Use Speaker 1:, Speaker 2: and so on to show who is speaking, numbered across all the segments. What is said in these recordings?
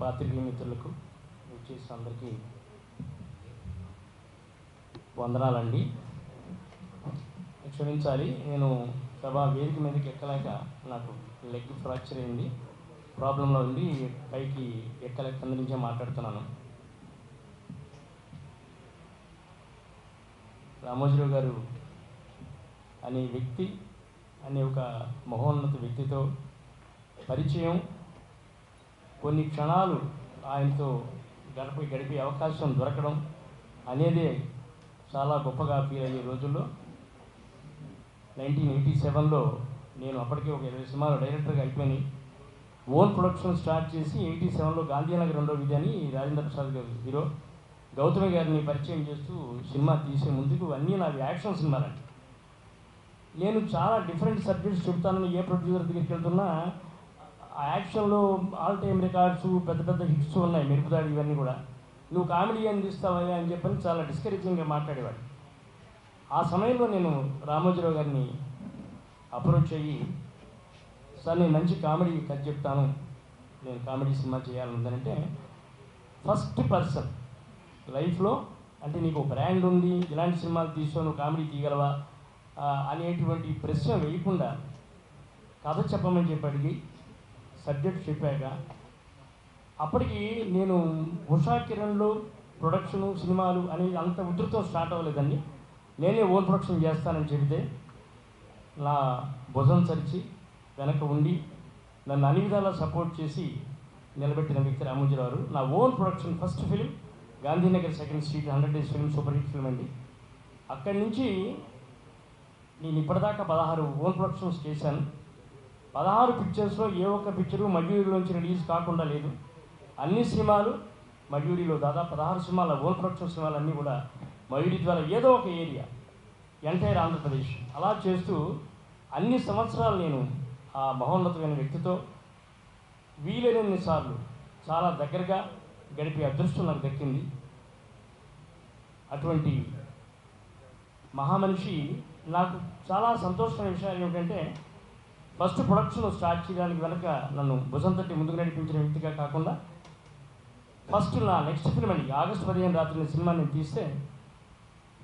Speaker 1: పాత్రికేయ మిత్రులకు వచ్చేసి అందరికీ వందనాలండి. క్షమించాలి, నేను సభా వేదిక మీదకి ఎక్కలేక నాకు లెగ్ ఫ్రాక్చర్ అయింది, ప్రాబ్లంలో ఉంది, పైకి ఎక్కలేక కింద నుంచే మాట్లాడుతున్నాను. రామోజీరావు గారు అనే వ్యక్తి, అనే ఒక మహోన్నత వ్యక్తితో పరిచయం, కొన్ని క్షణాలు ఆయనతో గడిపే అవకాశం దొరకడం అనేదే చాలా గొప్పగా ఫీల్ అయ్యే రోజుల్లో 1987లో నేను అప్పటికే ఒక 20 సినిమాలు డైరెక్టర్గా అయిపోయి ఓన్ ప్రొడక్షన్ స్టార్ట్ చేసి 87లో గాంధీనగర్ 2వ వీధి అని రాజేంద్ర ప్రసాద్ గారు హీరో గౌతమి గారిని పరిచయం చేస్తూ సినిమా తీసే ముందుకు అన్నీ నావి యాక్షన్ సినిమాలండి. నేను చాలా డిఫరెంట్ సబ్జెక్ట్స్ చెప్తానని ఏ ప్రొడ్యూసర్ దగ్గరికి వెళ్తున్నా ఆ యాక్షన్లో ఆల్ టైమ్ రికార్డ్స్, పెద్ద పెద్ద హిట్స్ ఉన్నాయి, మెరుపుదాడి, ఇవన్నీ కూడా నువ్వు కామెడీ అందిస్తావా అని చెప్పని చాలా డిస్కరేజింగ్గా మాట్లాడేవాడు. ఆ సమయంలో నేను రామోజీరావు గారిని అప్రోచ్ అయ్యి, సార్ నేను మంచి కామెడీ కథ చెప్తాను, నేను కామెడీ సినిమా చేయాలనుందంటే, ఫస్ట్ పర్సన్ లైఫ్లో అంటే నీకు బ్రాండ్ ఉంది, ఇలాంటి సినిమాలు తీసుకో, నువ్వు కామెడీ తీయగలవా అనేటువంటి ప్రశ్న వేయకుండా కథ చెప్పమని చెప్పి అడిగి సబ్జెక్ట్ చెప్పాక, అప్పటికి నేను ఉషా కిరణ్లో ప్రొడక్షను సినిమాలు అనేది అంత ఉధృతం స్టార్ట్ అవ్వలేదండి. నేనే ఓన్ ప్రొడక్షన్ చేస్తానని చెబితే నా భుజం చరిచి వెనక ఉండి నన్ను అన్ని విధాలా సపోర్ట్ చేసి నిలబెట్టిన వ్యక్తి రామోజీరావు. నా own production first film Gandhinagar 2nd street 100 days film, super hit film అండి. అక్కడి నుంచి నేను ఇప్పటిదాకా 16 ఓన్ ప్రొడక్షన్స్ చేశాను. 16 పిక్చర్స్లో ఏ ఒక్క పిక్చరు మయూరిలోంచి రిలీజ్ కాకుండా లేదు. అన్ని సినిమాలు మయూరిలో, దాదాపు 16 సినిమాల ఓన్ ప్రొడక్షన్ సినిమాలు అన్నీ కూడా మయూరి ద్వారా ఏదో ఒక ఏరియా, ఎంటైర్ ఆంధ్రప్రదేశ్ అలా చేస్తూ అన్ని సంవత్సరాలు నేను ఆ మహోన్నతమైన వ్యక్తితో వీలైనన్ని సార్లు చాలా దగ్గరగా గడిపే అదృష్టం నాకు దక్కింది. అటువంటి మహామనిషి నాకు చాలా సంతోషమైన విషయాలు ఏమిటంటే, ఫస్ట్ ప్రొడక్షన్ స్టార్ట్ చేయడానికి వెనక నన్ను భుజం తట్టి ముందుకు నడిపించిన వ్యక్తిగా కాకుండా, ఫస్ట్ నా నెక్స్ట్ ఫిల్మ్ అండి ఆగస్టు 15 రాత్రి సినిమా నేను తీస్తే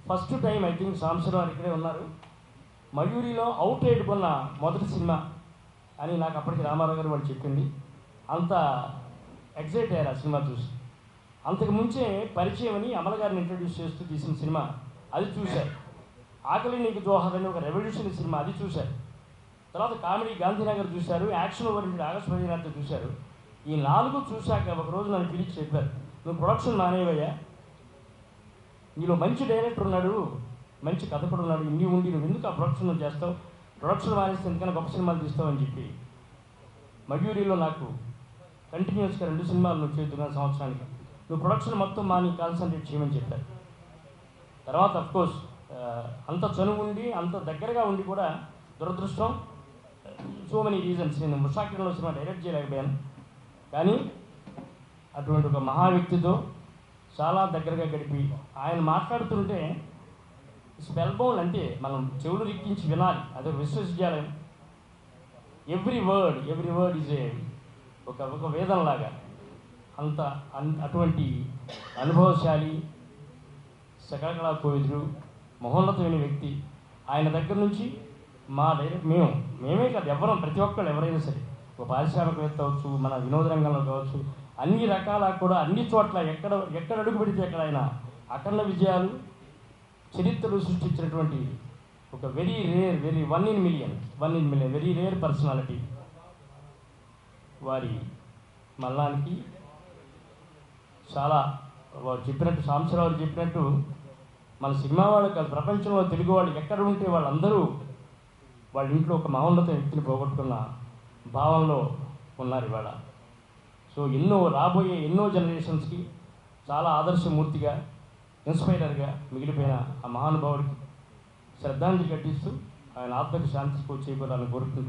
Speaker 1: first time, I think Sambasivarao ఇక్కడే ఉన్నారు, మయూరిలో అవుట్ రైడ్ కొన్న మొదటి సినిమా అని నాకు అప్పటికి రామారావు గారు వాళ్ళు చెప్పింది. అంత ఎగ్జైట్ అయ్యారు ఆ సినిమా చూసి. అంతకు ముంచే పరిచయం అని అమల గారిని ఇంట్రడ్యూస్ చేస్తూ తీసిన సినిమా అది చూశారు. ఆకలి నీకు జోహార్ అని ఒక రెవల్యూషన్ సినిమా అది చూశారు. తర్వాత కామెడీ గాంధీనగర్ చూశారు, యాక్షన్ ఓరియంటెడ్ ఆగస్టు 15 రాత్రి చూశారు. ఈ 4 చూశాక ఒకరోజు నన్ను పిలిచి చెప్పారు, నువ్వు ప్రొడక్షన్ మానేవయ్యా, నీలో మంచి డైరెక్టర్ ఉన్నాడు, మంచి కథ కూడా ఉన్నాడు, ఇన్ని ఉండి నువ్వు ఎందుకు ఆ ప్రొడక్షన్ చేస్తావు, ప్రొడక్షన్ మానేస్తే ఎందుకన్నా గొప్ప సినిమాలు తీస్తావు అని చెప్పి మయూరిలో నాకు కంటిన్యూస్గా 2 సినిమాలు నువ్వు చేస్తున్నావు సంవత్సరానికి, నువ్వు ప్రొడక్షన్ మొత్తం మాని కాన్సన్ట్రేట్ చేయమని చెప్పారు. తర్వాత అఫ్కోర్స్ అంత చనువు ఉండి అంత దగ్గరగా ఉండి కూడా దురదృష్టం, సో మెనీ రీజన్స్ నేను ఉషా కిరణ్లో సినిమా డైరెక్ట్ చేయలేకపోయాను. కానీ అటువంటి ఒక మహా వ్యక్తితో చాలా దగ్గరగా గడిపి ఆయన మాట్లాడుతుంటే స్పెల్ బౌండ్, అంటే మనం చెవులు రిక్కించి వినాలి, అదొక విశ్వవిద్యాలయం. ఎవ్రీ వర్డ్ ఈజ్ ఒక వేదంలాగా అంత అటువంటి అనుభవశాలి, సకలకళా కోవిదుడు, మహోన్నతమైన వ్యక్తి. ఆయన దగ్గర నుంచి మా మేమే కాదు, ప్రతి ఒక్కళ్ళు ఎవరైనా సరే, ఒక పారిశ్రామికవేత్త అవచ్చు, మన వినోద రంగంలో కావచ్చు, అన్ని రకాల కూడా అన్ని చోట్ల ఎక్కడ అడుగు పెడితే ఎక్కడైనా అఖండ విజయాలు, చరిత్రలు సృష్టించినటువంటి ఒక very rare, one in million very rare personality. వారి మల్లానికి చాలా వారు చెప్పినట్టు, సాంబశివరావు చెప్పినట్టు, మన సినిమా వాళ్ళు కాదు, ప్రపంచంలో తెలుగు వాళ్ళు ఎక్కడ ఉంటే వాళ్ళందరూ వాళ్ళ ఇంట్లో ఒక మహోన్నత వ్యక్తిని పోగొట్టుకున్న భావంలో ఉన్నారు ఇవాళ. సో రాబోయే ఎన్నో జనరేషన్స్కి చాలా ఆదర్శమూర్తిగా, ఇన్స్పైరర్గా మిగిలిపోయిన ఆ మహానుభావుడికి శ్రద్ధాంజలి ఘటిస్తూ ఆయన ఆత్మకి శాంతి చేకూరాలని కోరుకుంటూ